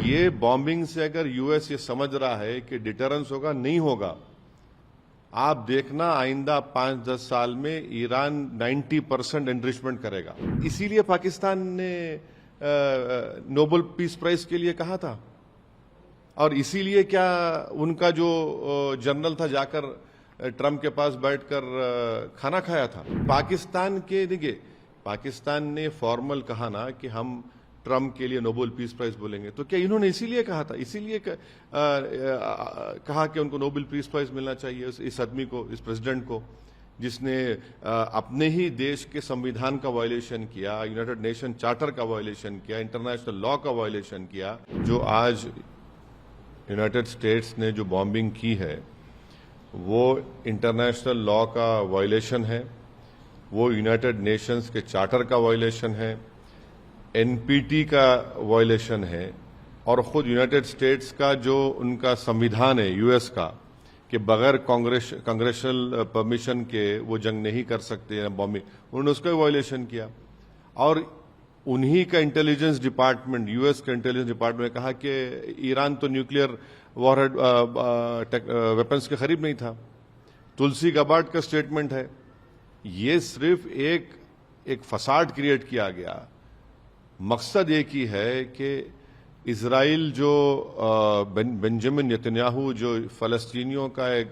ये बॉम्बिंग से अगर यूएस ये समझ रहा है कि डिटरेंस होगा, नहीं होगा। आप देखना आइंदा 5-10 साल में ईरान 90% एनरिचमेंट करेगा। इसीलिए पाकिस्तान ने नोबेल पीस प्राइज के लिए कहा था, और इसीलिए क्या उनका जो जनरल था जाकर ट्रंप के पास बैठकर खाना खाया था। पाकिस्तान के देखिए, पाकिस्तान ने फॉर्मल कहा ना कि हम ट्रंप के लिए नोबेल पीस प्राइज बोलेंगे, तो क्या इन्होंने इसीलिए कहा था, इसीलिए कहा कि उनको नोबेल पीस प्राइज मिलना चाहिए इस आदमी को, इस प्रेसिडेंट को, जिसने अपने ही देश के संविधान का वायलेशन किया, यूनाइटेड नेशन चार्टर का वायलेशन किया, इंटरनेशनल लॉ का वायलेशन किया। जो आज यूनाइटेड स्टेट्स ने जो बॉम्बिंग की है वो इंटरनेशनल लॉ का वायलेशन है, वो यूनाइटेड नेशंस के चार्टर का वायलेशन है, एनपीटी का वायलेशन है, और खुद यूनाइटेड स्टेट्स का जो उनका संविधान है यूएस का कि बगैर कांग्रेशनल परमिशन के वो जंग नहीं कर सकते बॉम्बिंग, उन्होंने उसका वायलेशन किया। और उन्हीं का इंटेलिजेंस डिपार्टमेंट, यूएस का इंटेलिजेंस डिपार्टमेंट ने कहा कि ईरान तो न्यूक्लियर वॉरहेड वेपन्स के करीब नहीं था। तुलसी गबार्ड का स्टेटमेंट है। ये सिर्फ एक फसाड क्रिएट किया गया। मकसद एक ही है कि इजराइल जो बेंजामिन नेतन्याहू जो फलस्तीनियों का एक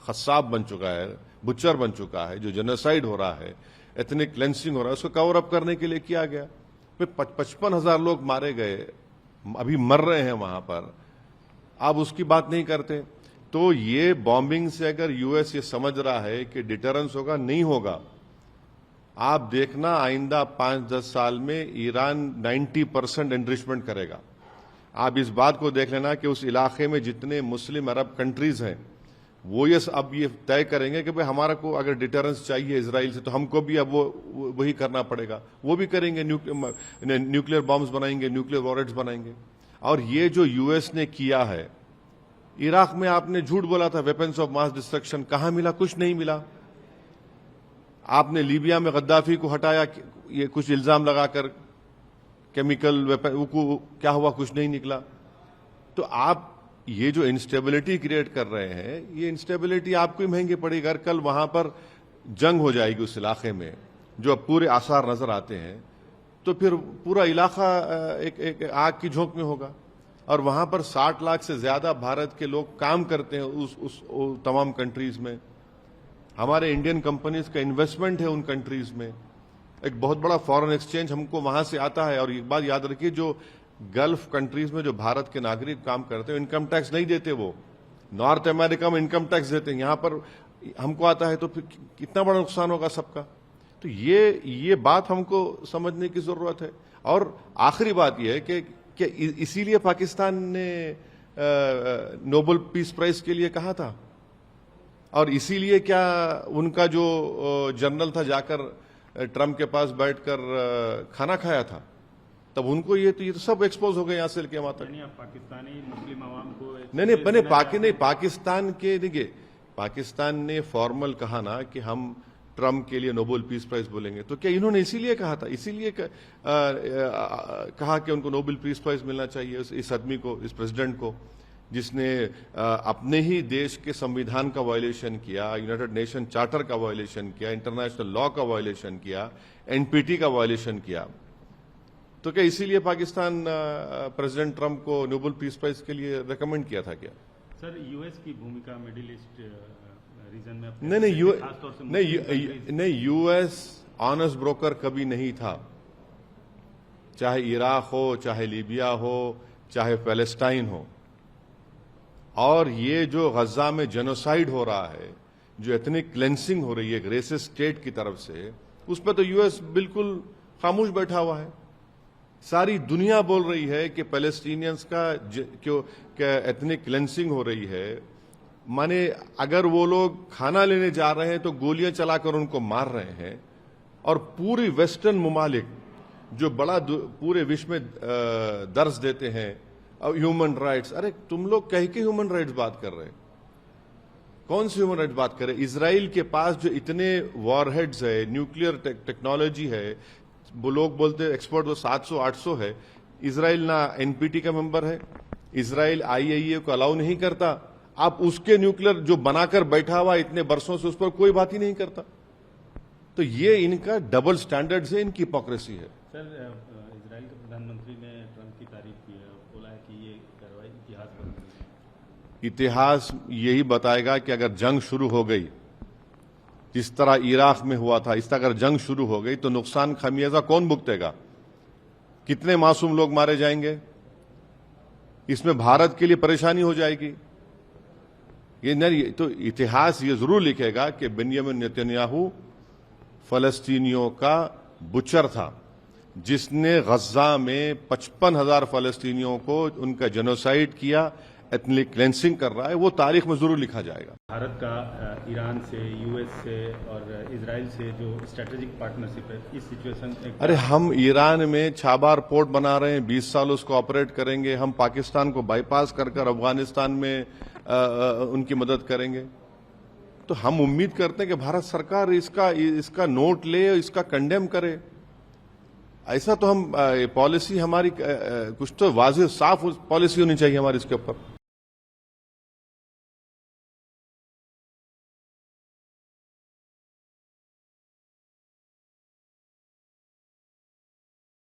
खस्साब बन चुका है, बुच्चर बन चुका है, जो जेनोसाइड हो रहा है, एथनिक क्लेंसिंग हो रहा है, उसको कवर अप करने के लिए किया गया। फिर 55,000 लोग मारे गए, अभी मर रहे हैं वहां पर, आप उसकी बात नहीं करते। तो ये बॉम्बिंग से अगर यूएस ये समझ रहा है कि डिटरेंस होगा, नहीं होगा। आप देखना आइंदा 5-10 साल में ईरान 90% एनरिचमेंट करेगा। आप इस बात को देख लेना कि उस इलाके में जितने मुस्लिम अरब कंट्रीज हैं वो अब ये तय करेंगे कि भाई हमारा को अगर डिटरेंस चाहिए इजराइल से तो हमको भी अब वही करना पड़ेगा। वो भी करेंगे, न्यूक्लियर बॉम्ब्स बनाएंगे, न्यूक्लियर वॉरहेड्स बनाएंगे। और ये जो यूएस ने किया है, इराक में आपने झूठ बोला था वेपन्स ऑफ मास डिस्ट्रक्शन, कहां मिला? कुछ नहीं मिला। आपने लीबिया में गद्दाफी को हटाया, ये कुछ इल्जाम लगाकर केमिकल वेपन, क्या हुआ? कुछ नहीं निकला। तो आप ये जो इंस्टेबिलिटी क्रिएट कर रहे हैं, ये इंस्टेबिलिटी आपको ही महंगी पड़ेगी। अगर कल वहां पर जंग हो जाएगी उस इलाके में, जो अब पूरे आसार नजर आते हैं, तो फिर पूरा इलाका एक आग की झोंक में होगा। और वहां पर 60 लाख से ज्यादा भारत के लोग काम करते हैं उस तमाम कंट्रीज में। हमारे इंडियन कंपनीज का इन्वेस्टमेंट है उन कंट्रीज में। एक बहुत बड़ा फॉरेन एक्सचेंज हमको वहां से आता है। और एक बात याद रखिए, जो गल्फ कंट्रीज में जो भारत के नागरिक काम करते हैं, इनकम टैक्स नहीं देते। वो नॉर्थ अमेरिका में इनकम टैक्स देते हैं, यहां पर हमको आता है, तो फिर कितना बड़ा नुकसान होगा सबका। तो ये बात हमको समझने की जरूरत है। और आखिरी बात यह है कि इसीलिए पाकिस्तान ने नोबेल पीस प्राइज के लिए कहा था, और इसीलिए क्या उनका जो जनरल था जाकर ट्रंप के पास बैठकर खाना खाया था, तब उनको ये तो सब एक्सपोज हो गए यहां से लेके वहां तक। पाकिस्तानी मुस्लिम आवाम को नहीं, पाकिस्तान के देखिए, पाकिस्तान ने फॉर्मल कहा ना कि हम ट्रंप के लिए नोबेल पीस प्राइज बोलेंगे, तो क्या इन्होंने इसीलिए कहा था, इसीलिए कहा कि उनको नोबेल पीस प्राइज मिलना चाहिए इस आदमी को, इस प्रेसिडेंट को, जिसने अपने ही देश के संविधान का वायलेशन किया, यूनाइटेड नेशन चार्टर का वायलेशन किया, इंटरनेशनल लॉ का वायलेशन किया, एनपीटी का वायलेशन किया। तो क्या इसीलिए पाकिस्तान प्रेसिडेंट ट्रंप को नोबेल पीस प्राइज के लिए रेकमेंड किया था क्या? सर, यूएस की भूमिका मिडिल ईस्ट रीजन में नहीं, यूएस ऑनेस्ट ब्रोकर कभी नहीं था। चाहे इराक हो, चाहे लीबिया हो, चाहे पैलेस्टाइन हो। और ये जो गजा में जेनोसाइड हो रहा है, जो एथनिक क्लेंसिंग हो रही है एक रेसिस्ट स्टेट की तरफ से, उस पर तो यूएस बिल्कुल खामोश बैठा हुआ है। सारी दुनिया बोल रही है कि पैलेस्टीनियंस का क्या एथनिक क्लेंसिंग हो रही है। माने अगर वो लोग खाना लेने जा रहे हैं तो गोलियां चलाकर उनको मार रहे हैं। और पूरी वेस्टर्न ममालिक जो बड़ा पूरे विश्व में दर्ज देते हैं ह्यूमन राइट्स, अरे तुम लोग कह के ह्यूमन राइट्स बात कर रहे हैं? कौन सी ह्यूमन राइट्स बात कर रहे हैं? इजराइल के पास जो इतने वॉरहेड्स है, न्यूक्लियर टेक्नोलॉजी है, वो लोग बोलते हैं एक्सपर्ट वो 700-800 है। इसराइल ना एनपीटी का मेंबर है, इसराइल आईएईए को अलाउ नहीं करता, आप उसके न्यूक्लियर जो बनाकर बैठा हुआ इतने वर्षों से उस पर कोई बात ही नहीं करता। तो ये इनका डबल स्टैंडर्ड है, इनकी हिपोक्रेसी है। सर, इजराइल के प्रधानमंत्री ने ट्रंप की तारीफ की है, बोला है कि ये कार्रवाई इतिहास बन गई। इतिहास यही बताएगा कि अगर जंग शुरू हो गई, जिस तरह इराक में हुआ था, इस तरह अगर जंग शुरू हो गई तो नुकसान खमियाजा कौन भुगतेगा? कितने मासूम लोग मारे जाएंगे? इसमें भारत के लिए परेशानी हो जाएगी। ये नहीं तो इतिहास ये जरूर लिखेगा कि बेंजामिन नेतन्याहू फलस्तीनियों का बुचर था, जिसने गज्जा में 55,000 फलस्तीनियों को उनका जेनोसाइड किया, एथनिक क्लेंसिंग कर रहा है। वो तारीख में जरूर लिखा जाएगा। भारत का ईरान से, यूएस से और इजराइल से जो स्ट्रेटेजिक पार्टनरशिप है, इस सिचुएशन में अरे हम ईरान में छाबार पोर्ट बना रहे हैं, 20 साल उसको ऑपरेट करेंगे। हम पाकिस्तान को बाईपास कर अफगानिस्तान में उनकी मदद करेंगे। तो हम उम्मीद करते हैं कि भारत सरकार इसका नोट ले, इसका कंडेम करे। ऐसा तो हम पॉलिसी हमारी कुछ तो वाज़ेह साफ पॉलिसी होनी चाहिए हमारी इसके ऊपर।